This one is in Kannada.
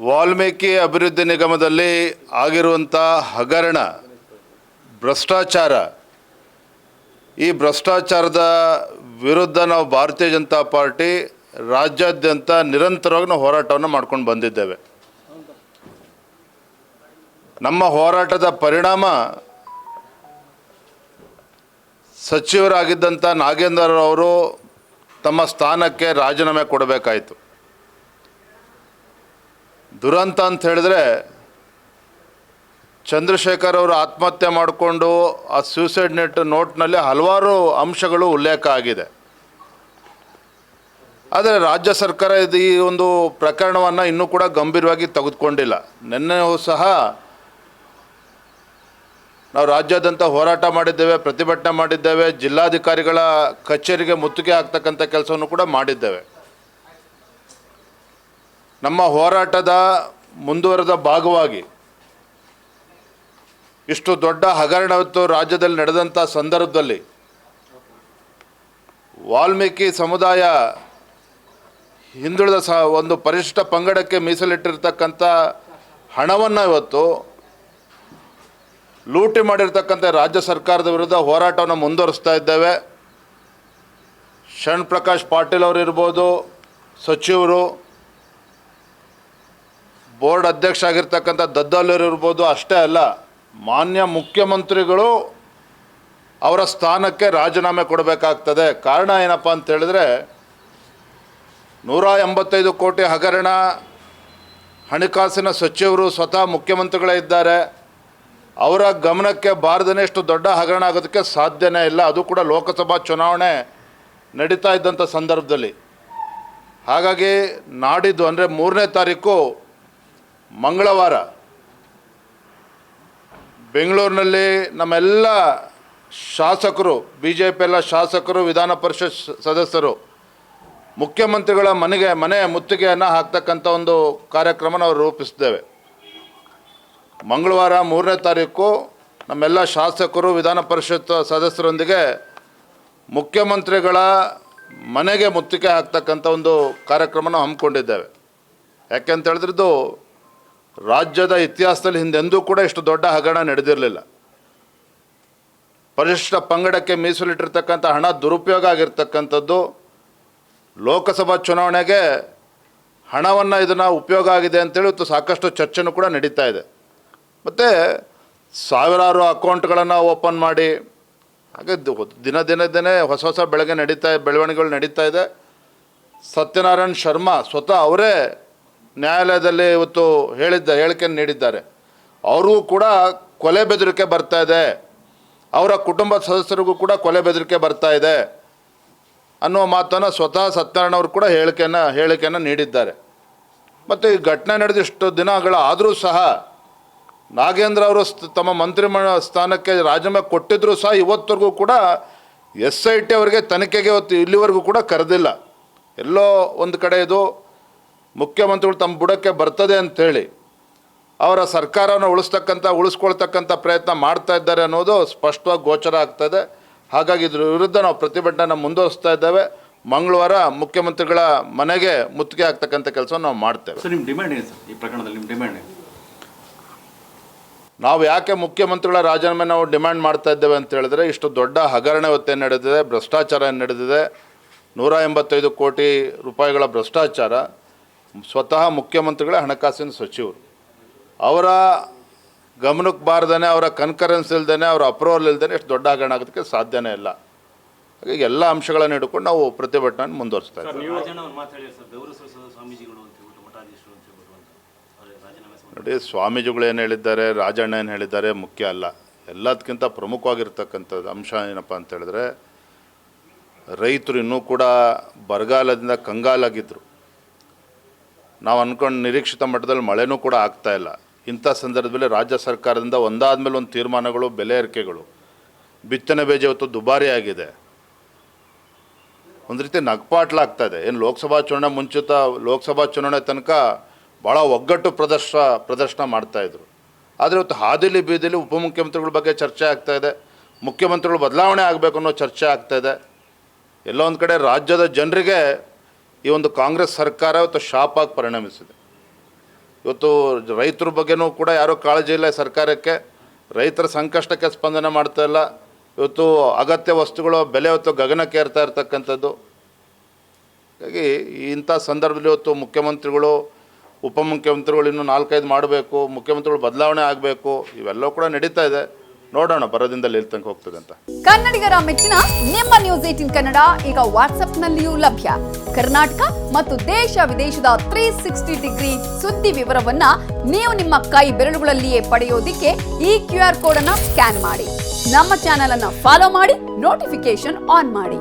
ವಾಲ್ಮೀಕಿ ಅಭಿವೃದ್ಧಿ ನಿಗಮದಲ್ಲಿ ಆಗಿರುವಂಥ ಹಗರಣ, ಭ್ರಷ್ಟಾಚಾರ, ಈ ಭ್ರಷ್ಟಾಚಾರದ ವಿರುದ್ಧ ನಾವು ಭಾರತೀಯ ಜನತಾ ಪಾರ್ಟಿ ರಾಜ್ಯಾದ್ಯಂತ ನಿರಂತರವಾಗಿ ನಾವು ಹೋರಾಟವನ್ನು ಮಾಡ್ಕೊಂಡು ಬಂದಿದ್ದೇವೆ. ನಮ್ಮ ಹೋರಾಟದ ಪರಿಣಾಮ ಸಚಿವರಾಗಿದ್ದಂಥ ನಾಗೇಂದ್ರ ಅವರು ತಮ್ಮ ಸ್ಥಾನಕ್ಕೆ ರಾಜೀನಾಮೆ ಕೊಡಬೇಕಾಯಿತು. ದುರಂತ ಅಂತ ಹೇಳಿದ್ರೆ, ಚಂದ್ರಶೇಖರ್ ಅವರು ಆತ್ಮಹತ್ಯೆ ಮಾಡಿಕೊಂಡು ಆ ಸೂಸೈಡ್ ನೋಟ್ನಲ್ಲಿ ಹಲವಾರು ಅಂಶಗಳು ಉಲ್ಲೇಖ ಆಗಿದೆ. ಆದರೆ ರಾಜ್ಯ ಸರ್ಕಾರ ಈ ಒಂದು ಪ್ರಕರಣವನ್ನು ಇನ್ನೂ ಕೂಡ ಗಂಭೀರವಾಗಿ ತೆಗೆದುಕೊಂಡಿಲ್ಲ. ನಿನ್ನೆಯೂ ಸಹ ನಾವು ರಾಜ್ಯಾದ್ಯಂತ ಹೋರಾಟ ಮಾಡಿದ್ದೇವೆ, ಪ್ರತಿಭಟನೆ ಮಾಡಿದ್ದೇವೆ, ಜಿಲ್ಲಾಧಿಕಾರಿಗಳ ಕಚೇರಿಗೆ ಮುತ್ತಿಗೆ ಹಾಕ್ತಕ್ಕಂಥ ಕೆಲಸವನ್ನು ಕೂಡ ಮಾಡಿದ್ದೇವೆ. ನಮ್ಮ ಹೋರಾಟದ ಮುಂದುವರೆದ ಭಾಗವಾಗಿ ಇಷ್ಟು ದೊಡ್ಡ ಹಗರಣವತ್ತು ರಾಜ್ಯದಲ್ಲಿ ನಡೆದಂಥ ಸಂದರ್ಭದಲ್ಲಿ ವಾಲ್ಮೀಕಿ ಸಮುದಾಯ ಹಿಂದುಳಿದ ಒಂದು ಪರಿಶಿಷ್ಟ ಪಂಗಡಕ್ಕೆ ಮೀಸಲಿಟ್ಟಿರ್ತಕ್ಕಂಥ ಹಣವನ್ನು ಇವತ್ತು ಲೂಟಿ ಮಾಡಿರ್ತಕ್ಕಂಥ ರಾಜ್ಯ ಸರ್ಕಾರದ ವಿರುದ್ಧ ಹೋರಾಟವನ್ನು ಮುಂದುವರಿಸ್ತಾ ಇದ್ದೇವೆ. ಶರಣ್ ಪ್ರಕಾಶ್ ಪಾಟೀಲ್ ಅವರು ಇರ್ಬೋದು, ಸಚಿವರು, ಬೋರ್ಡ್ ಅಧ್ಯಕ್ಷ ಆಗಿರ್ತಕ್ಕಂಥ ದದ್ದಲ್ಲೂರು ಇರ್ಬೋದು, ಅಷ್ಟೇ ಅಲ್ಲ, ಮಾನ್ಯ ಮುಖ್ಯಮಂತ್ರಿಗಳು ಅವರ ಸ್ಥಾನಕ್ಕೆ ರಾಜೀನಾಮೆ ಕೊಡಬೇಕಾಗ್ತದೆ. ಕಾರಣ ಏನಪ್ಪ ಅಂತ ಹೇಳಿದ್ರೆ, 185 ಕೋಟಿ ಹಗರಣ, ಹಣಕಾಸಿನ ಸಚಿವರು ಸ್ವತಃ ಮುಖ್ಯಮಂತ್ರಿಗಳೇ ಇದ್ದಾರೆ. ಅವರ ಗಮನಕ್ಕೆ ಬಾರದೇ ಇಷ್ಟು ದೊಡ್ಡ ಹಗರಣ ಆಗೋದಕ್ಕೆ ಸಾಧ್ಯನೇ ಇಲ್ಲ, ಅದು ಕೂಡ ಲೋಕಸಭಾ ಚುನಾವಣೆ ನಡೀತಾ ಇದ್ದಂಥ ಸಂದರ್ಭದಲ್ಲಿ. ಹಾಗಾಗಿ ನಾಡಿದ್ದು ಅಂದರೆ 3ನೇ ತಾರೀಕು ಮಂಗಳವಾರ ಬೆಂಗಳೂರಿನಲ್ಲಿ ನಮ್ಮೆಲ್ಲ ಶಾಸಕರು, BJP ಎಲ್ಲ ಶಾಸಕರು, ವಿಧಾನ ಪರಿಷತ್ ಸದಸ್ಯರು ಮುಖ್ಯಮಂತ್ರಿಗಳ ಮನೆ ಮುತ್ತಿಗೆಯನ್ನು ಹಾಕ್ತಕ್ಕಂಥ ಒಂದು ಕಾರ್ಯಕ್ರಮ ನಾವು ರೂಪಿಸಿದ್ದೇವೆ. ಮಂಗಳವಾರ 3ನೇ ತಾರೀಕು ನಮ್ಮೆಲ್ಲ ಶಾಸಕರು, ವಿಧಾನ ಪರಿಷತ್ ಸದಸ್ಯರೊಂದಿಗೆ ಮುಖ್ಯಮಂತ್ರಿಗಳ ಮನೆಗೆ ಮುತ್ತಿಗೆ ಹಾಕ್ತಕ್ಕಂಥ ಒಂದು ಕಾರ್ಯಕ್ರಮನ ಹಮ್ಮಿಕೊಂಡಿದ್ದೇವೆ. ಯಾಕೆಂತ ಹೇಳಿದ್ರೆ, ಇದು ರಾಜ್ಯದ ಇತಿಹಾಸದಲ್ಲಿ ಹಿಂದೆಂದೂ ಕೂಡ ಇಷ್ಟು ದೊಡ್ಡ ಹಗರಣ ನಡೆದಿರಲಿಲ್ಲ. ಪರಿಶಿಷ್ಟ ಪಂಗಡಕ್ಕೆ ಮೀಸಲಿಟ್ಟಿರ್ತಕ್ಕಂಥ ಹಣ ದುರುಪಯೋಗ ಆಗಿರ್ತಕ್ಕಂಥದ್ದು, ಲೋಕಸಭಾ ಚುನಾವಣೆಗೆ ಹಣವನ್ನು ಇದನ್ನು ಉಪಯೋಗ ಆಗಿದೆ ಅಂತೇಳಿ ಇವತ್ತು ಸಾಕಷ್ಟು ಚರ್ಚೆನೂ ಕೂಡ ನಡೀತಾ ಇದೆ. ಮತ್ತು ಸಾವಿರಾರು ಅಕೌಂಟ್ಗಳನ್ನು ಓಪನ್ ಮಾಡಿ, ಹಾಗೆ ದಿನ ಹೊಸ ಬೆಳವಣಿಗೆಗಳು ನಡೀತಾ ಇದೆ. ಸತ್ಯನಾರಾಯಣ್ ಶರ್ಮಾ ಸ್ವತಃ ಅವರೇ ನ್ಯಾಯಾಲಯದಲ್ಲಿ ಇವತ್ತು ಹೇಳಿಕೆಯನ್ನು ನೀಡಿದ್ದಾರೆ. ಅವ್ರಿಗೂ ಕೂಡ ಕೊಲೆ ಬೆದರಿಕೆ ಬರ್ತಾ ಇದೆ, ಅವರ ಕುಟುಂಬದ ಸದಸ್ಯರಿಗೂ ಕೂಡ ಕೊಲೆ ಬೆದರಿಕೆ ಬರ್ತಾ ಇದೆ ಅನ್ನುವ ಮಾತನ್ನು ಸ್ವತಃ ಸತ್ಯನಾರಾಯಣ ಅವರು ಕೂಡ ಹೇಳಿಕೆಯನ್ನು ನೀಡಿದ್ದಾರೆ. ಮತ್ತು ಈ ಘಟನೆ ನಡೆದಿಷ್ಟು ದಿನಗಳಾದರೂ ಸಹ ನಾಗೇಂದ್ರ ಅವರು ತಮ್ಮ ಮಂತ್ರಿಮಂಡಲ ಸ್ಥಾನಕ್ಕೆ ರಾಜೀನಾಮೆ ಕೊಟ್ಟಿದ್ದರೂ ಸಹ ಇವತ್ತರೆಗೂ ಕೂಡ SIT ಅವರಿಗೆ ತನಿಖೆಗೆ ಇಲ್ಲಿವರೆಗೂ ಕೂಡ ಕರೆದಿಲ್ಲ. ಎಲ್ಲೋ ಒಂದು ಕಡೆ ಇದು ಮುಖ್ಯಮಂತ್ರಿಗಳು ತಮ್ಮ ಬುಡಕ್ಕೆ ಬರ್ತದೆ ಅಂಥೇಳಿ ಅವರ ಸರ್ಕಾರವನ್ನು ಉಳಿಸ್ಕೊಳ್ತಕ್ಕಂಥ ಪ್ರಯತ್ನ ಮಾಡ್ತಾ ಇದ್ದಾರೆ ಅನ್ನೋದು ಸ್ಪಷ್ಟವಾಗಿ ಗೋಚರ ಆಗ್ತದೆ. ಹಾಗಾಗಿ ಇದ್ರ ವಿರುದ್ಧ ನಾವು ಪ್ರತಿಭಟನೆ ಮುಂದುವರಿಸ್ತಾ ಇದ್ದೇವೆ. ಮಂಗಳವಾರ ಮುಖ್ಯಮಂತ್ರಿಗಳ ಮನೆಗೆ ಮುತ್ತಿಗೆ ಹಾಕ್ತಕ್ಕಂಥ ಕೆಲಸ ನಾವು ಮಾಡ್ತೇವೆ. ಸರ್, ನಿಮ್ಮ ಡಿಮ್ಯಾಂಡ್ ಏನು ಸರ್? ಈ ಪ್ರಕರಣದಲ್ಲಿ ನಿಮ್ಮ ಡಿಮ್ಯಾಂಡ್ ಏನು? ನಾವು ಯಾಕೆ ಮುಖ್ಯಮಂತ್ರಿಗಳ ರಾಜೀನಾಮೆ ನಾವು ಡಿಮ್ಯಾಂಡ್ ಮಾಡ್ತಾ ಇದ್ದೇವೆ ಅಂತ ಹೇಳಿದ್ರೆ, ಇಷ್ಟು ದೊಡ್ಡ ಹಗರಣ ಇವತ್ತೇನು ನಡೆದಿದೆ, ಭ್ರಷ್ಟಾಚಾರ ಏನು ನಡೆದಿದೆ, 185 ಕೋಟಿ ರೂಪಾಯಿಗಳ ಭ್ರಷ್ಟಾಚಾರ, ಸ್ವತಃ ಮುಖ್ಯಮಂತ್ರಿಗಳೇ ಹಣಕಾಸಿನ ಸಚಿವರು, ಅವರ ಗಮನಕ್ಕೆ ಬಾರದೇ, ಅವರ ಕನ್ಕರೆನ್ಸ್ ಇಲ್ಲದೇ, ಅವರ ಅಪ್ರೂವಲ್ ಇಲ್ಲದೇ ಇಷ್ಟು ದೊಡ್ಡ ಹಗರಣ ಆಗೋದಕ್ಕೆ ಸಾಧ್ಯನೇ ಇಲ್ಲ. ಹಾಗಾಗಿ ಎಲ್ಲ ಅಂಶಗಳನ್ನು ಹಿಡ್ಕೊಂಡು ನಾವು ಪ್ರತಿಭಟನೆ ಮುಂದುವರಿಸ್ತಾ ಇದ್ದೀವಿ. ನೋಡಿ, ಸ್ವಾಮೀಜಿಗಳು ಏನು ಹೇಳಿದ್ದಾರೆ, ರಾಜಣ್ಣ ಏನು ಹೇಳಿದ್ದಾರೆ ಮುಖ್ಯ ಅಲ್ಲ. ಎಲ್ಲದಕ್ಕಿಂತ ಪ್ರಮುಖವಾಗಿರ್ತಕ್ಕಂಥದ್ದು ಅಂಶ ಏನಪ್ಪ ಅಂತ ಹೇಳಿದ್ರೆ, ರೈತರು ಇನ್ನೂ ಕೂಡ ಬರಗಾಲದಿಂದ ಕಂಗಾಲಾಗಿದ್ದರು. ನಾವು ಅಂದ್ಕೊಂಡು ನಿರೀಕ್ಷಿತ ಮಟ್ಟದಲ್ಲಿ ಮಳೆನೂ ಕೂಡ ಆಗ್ತಾಯಿಲ್ಲ. ಇಂಥ ಸಂದರ್ಭದಲ್ಲಿ ರಾಜ್ಯ ಸರ್ಕಾರದಿಂದ ಒಂದಾದ ಮೇಲೆ ಒಂದು ತೀರ್ಮಾನಗಳು, ಬೆಲೆ ಏರಿಕೆಗಳು, ಬಿತ್ತನೆ ಬೀಜ ಇವತ್ತು ದುಬಾರಿ ಆಗಿದೆ. ಒಂದು ರೀತಿ ನಗ್ಪಾಟ್ಲಾಗ್ತಾಯಿದೆ. ಏನು ಲೋಕಸಭಾ ಚುನಾವಣೆ ಮುಂಚಿತ, ಲೋಕಸಭಾ ಚುನಾವಣೆ ತನಕ ಭಾಳ ಒಗ್ಗಟ್ಟು ಪ್ರದರ್ಶನ ಮಾಡ್ತಾಯಿದ್ರು. ಆದರೆ ಇವತ್ತು ಹಾದಿಲಿ ಬೀದಿಲಿ ಉಪಮುಖ್ಯಮಂತ್ರಿಗಳ ಬಗ್ಗೆ ಚರ್ಚೆ ಆಗ್ತಾಯಿದೆ, ಮುಖ್ಯಮಂತ್ರಿಗಳು ಬದಲಾವಣೆ ಆಗಬೇಕು ಅನ್ನೋ ಚರ್ಚೆ ಆಗ್ತಾಯಿದೆ. ಎಲ್ಲೋ ಒಂದು ಕಡೆ ರಾಜ್ಯದ ಜನರಿಗೆ ಈ ಒಂದು ಕಾಂಗ್ರೆಸ್ ಸರ್ಕಾರ ಇವತ್ತು ಶಾಪಾಗಿ ಪರಿಣಮಿಸಿದೆ. ಇವತ್ತು ರೈತರ ಬಗ್ಗೆನೂ ಕೂಡ ಯಾರೂ ಕಾಳಜಿ ಇಲ್ಲ ಸರ್ಕಾರಕ್ಕೆ. ರೈತರ ಸಂಕಷ್ಟಕ್ಕೆ ಸ್ಪಂದನೆ ಮಾಡ್ತಾ ಇಲ್ಲ. ಇವತ್ತು ಅಗತ್ಯ ವಸ್ತುಗಳು ಬೆಲೆ ಇವತ್ತು ಗಗನಕ್ಕೆ ಏರ್ತಾ ಇರ್ತಕ್ಕಂಥದ್ದು. ಹಾಗಾಗಿ ಇಂಥ ಸಂದರ್ಭದಲ್ಲಿ ಇವತ್ತು ಮುಖ್ಯಮಂತ್ರಿಗಳು, ಉಪಮುಖ್ಯಮಂತ್ರಿಗಳು ಇನ್ನೂ 4-5 ಮಾಡಬೇಕು, ಮುಖ್ಯಮಂತ್ರಿಗಳು ಬದಲಾವಣೆ ಆಗಬೇಕು, ಇವೆಲ್ಲವೂ ಕೂಡ ನಡೀತಾ ಇದೆ. ನೋಡೋಣ ಬರೋದಿಂದಲ್ಲಿ ಎಲ್ಲಿ ತನಕ ಹೋಗ್ತದೆ ಅಂತ. ಕನ್ನಡಿಗರ ಮೆಚ್ಚಿನ ನಿಮ್ಮ ನ್ಯೂಸ್ 18 ಕನ್ನಡ ಈಗ ವಾಟ್ಸ್ಆಪ್ನಲ್ಲಿಯೂ ಲಭ್ಯ. ಕರ್ನಾಟಕ ಮತ್ತು ದೇಶ ವಿದೇಶದ 360 ಡಿಗ್ರಿ ಸುದ್ದಿ ವಿವರವನ್ನ ನೀವು ನಿಮ್ಮ ಕೈ ಬೆರಳುಗಳಲ್ಲಿಯೇ ಪಡೆಯೋದಿಕ್ಕೆ ಈ QR ಕೋಡ್ ಅನ್ನ ಸ್ಕ್ಯಾನ್ ಮಾಡಿ. ನಮ್ಮ ಚಾನೆಲ್ ಅನ್ನ ಫಾಲೋ ಮಾಡಿ, ನೋಟಿಫಿಕೇಶನ್ ಆನ್ ಮಾಡಿ.